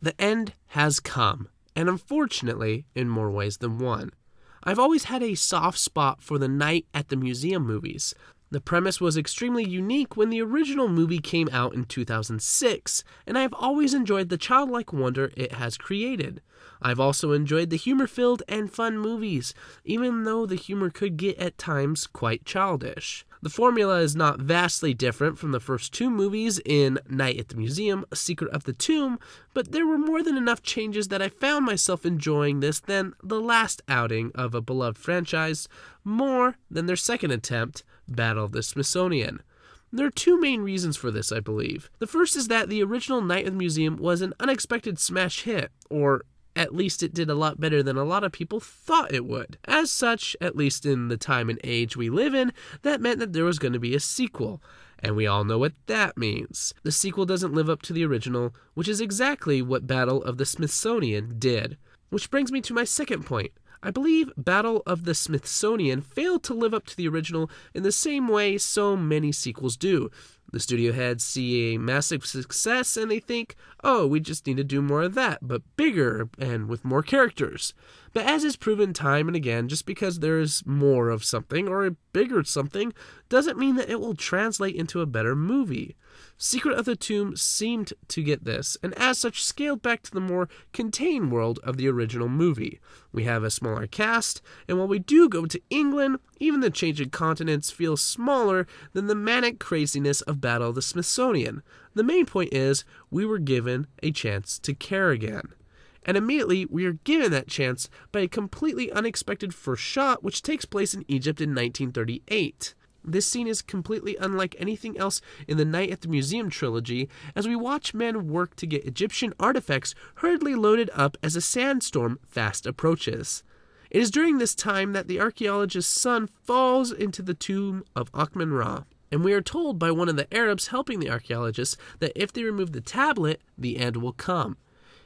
The end has come, and unfortunately, in more ways than one. I've always had a soft spot for the Night at the Museum movies. The premise was extremely unique when the original movie came out in 2006, and I've always enjoyed the childlike wonder it has created. I've also enjoyed the humor-filled and fun movies, even though the humor could get at times quite childish. The formula is not vastly different from the first two movies in Night at the Museum, Secret of the Tomb, but there were more than enough changes that I found myself enjoying this than the last outing of a beloved franchise, more than their second attempt, Battle of the Smithsonian. There are two main reasons for this, I believe. The first is that the original Night at the Museum was an unexpected smash hit, or at least it did a lot better than a lot of people thought it would. As such, at least in the time and age we live in, that meant that there was going to be a sequel. And we all know what that means. The sequel doesn't live up to the original, which is exactly what Battle of the Smithsonian did. Which brings me to my second point. I believe Battle of the Smithsonian failed to live up to the original in the same way so many sequels do. The studio heads see a massive success and they think, oh, we just need to do more of that, but bigger and with more characters. But as is proven time and again, just because there is more of something or a bigger something doesn't mean that it will translate into a better movie. Secret of the Tomb seemed to get this, and as such scaled back to the more contained world of the original movie. We have a smaller cast, and while we do go to England, even the changing continents feel smaller than the manic craziness of Battle of the Smithsonian. The main point is, we were given a chance to care again. And immediately, we are given that chance by a completely unexpected first shot which takes place in Egypt in 1938. This scene is completely unlike anything else in the Night at the Museum trilogy, as we watch men work to get Egyptian artifacts hurriedly loaded up as a sandstorm fast approaches. It is during this time that the archaeologist's son falls into the tomb of Akhmun-Ra, and we are told by one of the Arabs helping the archaeologist that if they remove the tablet, the end will come.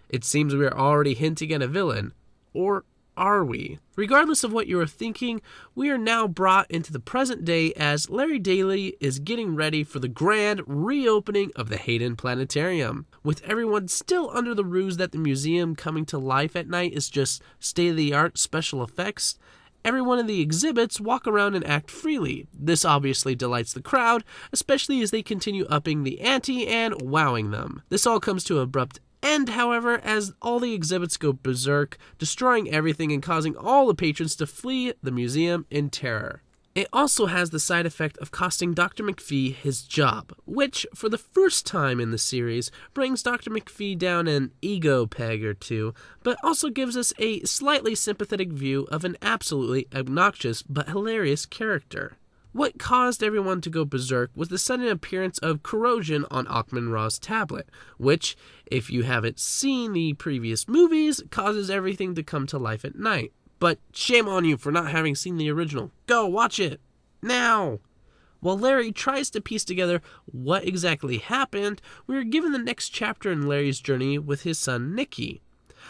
It seems we are already hinting at a villain, or are we? Regardless of what you are thinking, we are now brought into the present day as Larry Daly is getting ready for the grand reopening of the Hayden Planetarium. With everyone still under the ruse that the museum coming to life at night is just state-of-the-art special effects, everyone in the exhibits walk around and act freely. This obviously delights the crowd, especially as they continue upping the ante and wowing them. This all comes to an abrupt end, however, as all the exhibits go berserk, destroying everything and causing all the patrons to flee the museum in terror. It also has the side effect of costing Dr. McPhee his job, which, for the first time in the series, brings Dr. McPhee down an ego peg or two, but also gives us a slightly sympathetic view of an absolutely obnoxious but hilarious character. What caused everyone to go berserk was the sudden appearance of corrosion on Akhmun-Ra's tablet, which, if you haven't seen the previous movies, causes everything to come to life at night. But shame on you for not having seen the original. Go watch it now! While Larry tries to piece together what exactly happened, we are given the next chapter in Larry's journey with his son Nicky.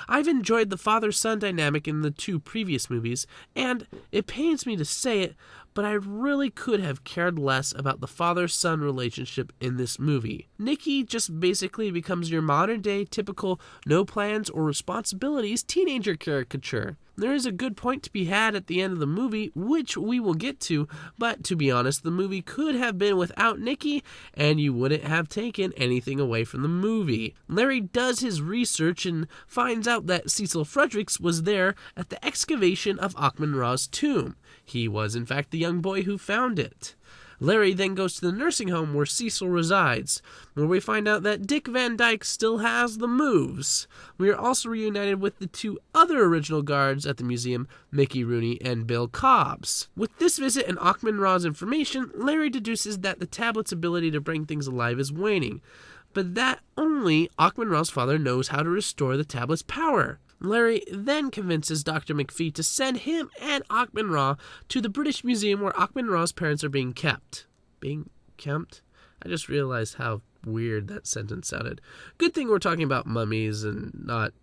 I've enjoyed the father-son dynamic in the two previous movies, and it pains me to say it, but I really could have cared less about the father-son relationship in this movie. Nicky just basically becomes your modern-day typical no plans or responsibilities teenager caricature. There is a good point to be had at the end of the movie, which we will get to, but to be honest, the movie could have been without Nicky, and you wouldn't have taken anything away from the movie. Larry does his research and finds out that Cecil Fredericks was there at the excavation of Akhmun-Ra's tomb. He was, in fact, the young boy who found it. Larry then goes to the nursing home where Cecil resides, where we find out that Dick Van Dyke still has the moves. We are also reunited with the two other original guards at the museum, Mickey Rooney and Bill Cobbs. With this visit and Akhmun-Ra's information, Larry deduces that the tablet's ability to bring things alive is waning, but that only Akhmun-Ra's father knows how to restore the tablet's power. Larry then convinces Dr. McPhee to send him and Akhmun-Ra to the British Museum where Akhmun-Ra's parents are being kept. Being kept? I just realized how weird that sentence sounded. Good thing we're talking about mummies and not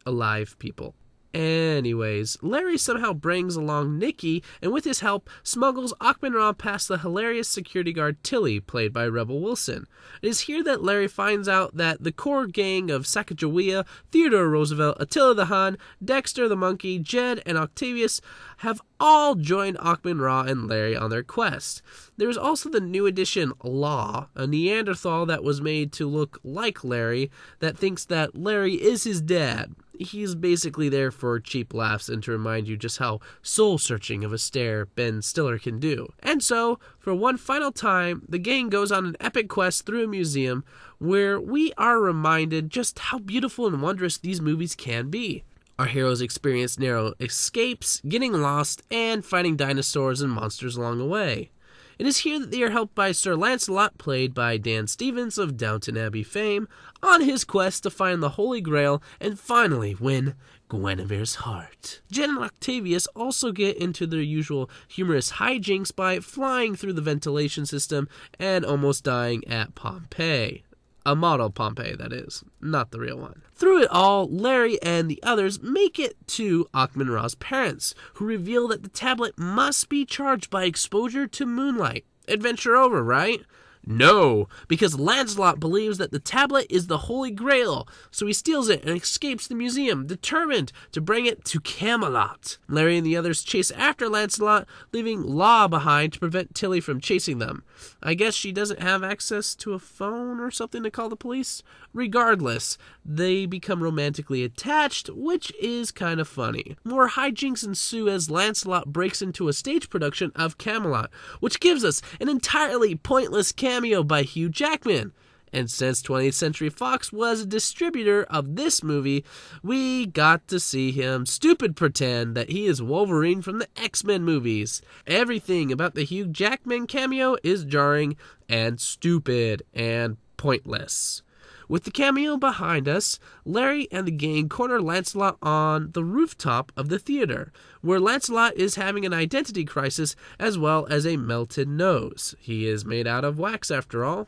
alive people. Anyways, Larry somehow brings along Nikki, and with his help, smuggles Achman Ra past the hilarious security guard Tilly, played by Rebel Wilson. It is here that Larry finds out that the core gang of Sacagawea, Theodore Roosevelt, Attila the Hun, Dexter the Monkey, Jed, and Octavius have all joined Achman Ra and Larry on their quest. There is also the new addition, Law, a Neanderthal that was made to look like Larry, that thinks that Larry is his dad. He's basically there for cheap laughs and to remind you just how soul-searching of a stare Ben Stiller can do. And so, for one final time, the gang goes on an epic quest through a museum where we are reminded just how beautiful and wondrous these movies can be. Our heroes experience narrow escapes, getting lost, and fighting dinosaurs and monsters along the way. It is here that they are helped by Sir Lancelot, played by Dan Stevens of Downton Abbey fame, on his quest to find the Holy Grail and finally win Guinevere's heart. Jen and Octavius also get into their usual humorous hijinks by flying through the ventilation system and almost dying at Pompeii. A model Pompeii, that is, not the real one. Through it all, Larry and the others make it to Achman Ra's parents, who reveal that the tablet must be charged by exposure to moonlight. Adventure over, right? No, because Lancelot believes that the tablet is the Holy Grail, so he steals it and escapes the museum, determined to bring it to Camelot. Larry and the others chase after Lancelot, leaving Law behind to prevent Tilly from chasing them. I guess she doesn't have access to a phone or something to call the police? Regardless, they become romantically attached, which is kind of funny. More hijinks ensue as Lancelot breaks into a stage production of Camelot, which gives us an entirely pointless cameo by Hugh Jackman. And since 20th Century Fox was a distributor of this movie, we got to see him stupid pretend that he is Wolverine from the X-Men movies. Everything about the Hugh Jackman cameo is jarring and stupid and pointless. With the cameo behind us, Larry and the gang corner Lancelot on the rooftop of the theater, where Lancelot is having an identity crisis as well as a melted nose. He is made out of wax after all.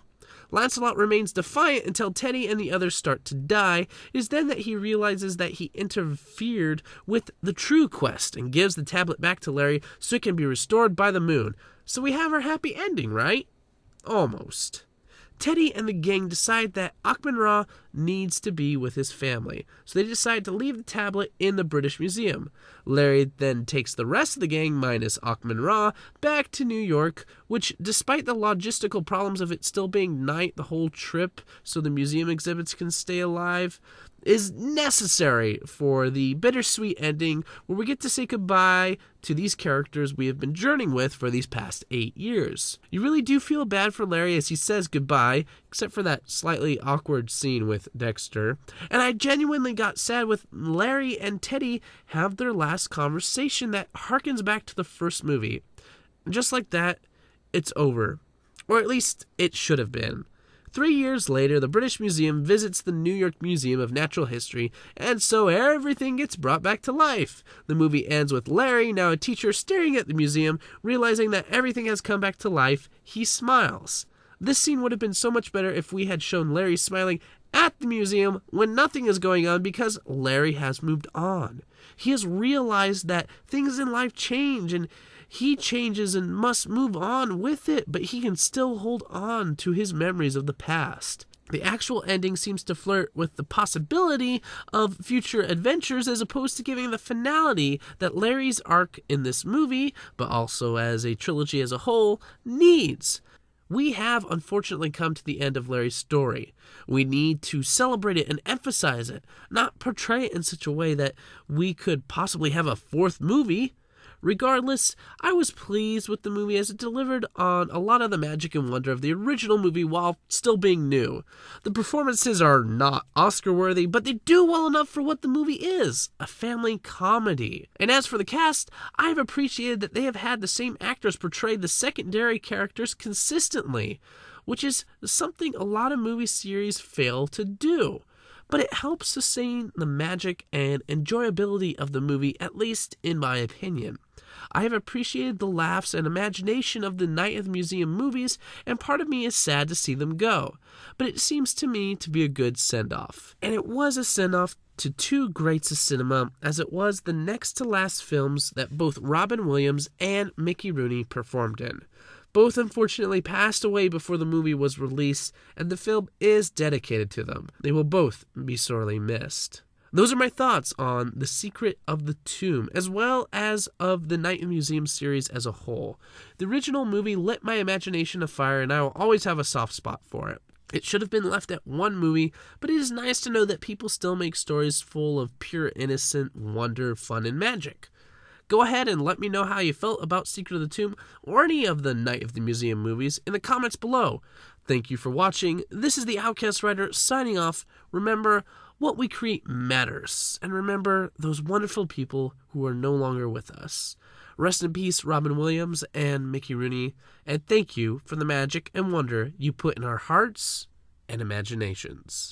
Lancelot remains defiant until Teddy and the others start to die. It is then that he realizes that he interfered with the true quest and gives the tablet back to Larry so it can be restored by the moon. So we have our happy ending, right? Almost. Teddy and the gang decide that Achman Ra needs to be with his family, so they decide to leave the tablet in the British Museum. Larry then takes the rest of the gang, minus Achman Ra, back to New York, which, despite the logistical problems of it still being night the whole trip so the museum exhibits can stay alive, is necessary for the bittersweet ending where we get to say goodbye to these characters we have been journeying with for these past 8 years. You really do feel bad for Larry as he says goodbye, except for that slightly awkward scene with Dexter. And I genuinely got sad with Larry and Teddy have their last conversation that harkens back to the first movie. And just like that, it's over. Or at least it should have been. 3 years later, the British Museum visits the New York Museum of Natural History, and so everything gets brought back to life. The movie ends with Larry, now a teacher, staring at the museum, realizing that everything has come back to life. He smiles. This scene would have been so much better if we had shown Larry smiling at the museum when nothing is going on because Larry has moved on. He has realized that things in life change and he changes and must move on with it, but he can still hold on to his memories of the past. The actual ending seems to flirt with the possibility of future adventures as opposed to giving the finality that Larry's arc in this movie, but also as a trilogy as a whole, needs. We have unfortunately come to the end of Larry's story. We need to celebrate it and emphasize it, not portray it in such a way that we could possibly have a fourth movie. Regardless, I was pleased with the movie as it delivered on a lot of the magic and wonder of the original movie while still being new. The performances are not Oscar-worthy, but they do well enough for what the movie is, a family comedy. And as for the cast, I have appreciated that they have had the same actors portray the secondary characters consistently, which is something a lot of movie series fail to do. but it helps sustain the magic and enjoyability of the movie, at least in my opinion. I have appreciated the laughs and imagination of the Night at the Museum movies, and part of me is sad to see them go, but it seems to me to be a good send-off. And it was a send-off to two greats of cinema, as it was the next to last films that both Robin Williams and Mickey Rooney performed in. Both unfortunately passed away before the movie was released, and the film is dedicated to them. They will both be sorely missed. Those are my thoughts on The Secret of the Tomb, as well as of the Night in the Museum series as a whole. The original movie lit my imagination afire, and I will always have a soft spot for it. It should have been left at one movie, but it is nice to know that people still make stories full of pure innocent wonder, fun, and magic. Go ahead and let me know how you felt about Secret of the Tomb or any of the Night of the Museum movies in the comments below. Thank you for watching. This is the OutcastWriter signing off. Remember, what we create matters. And remember those wonderful people who are no longer with us. Rest in peace, Robin Williams and Mickey Rooney. And thank you for the magic and wonder you put in our hearts and imaginations.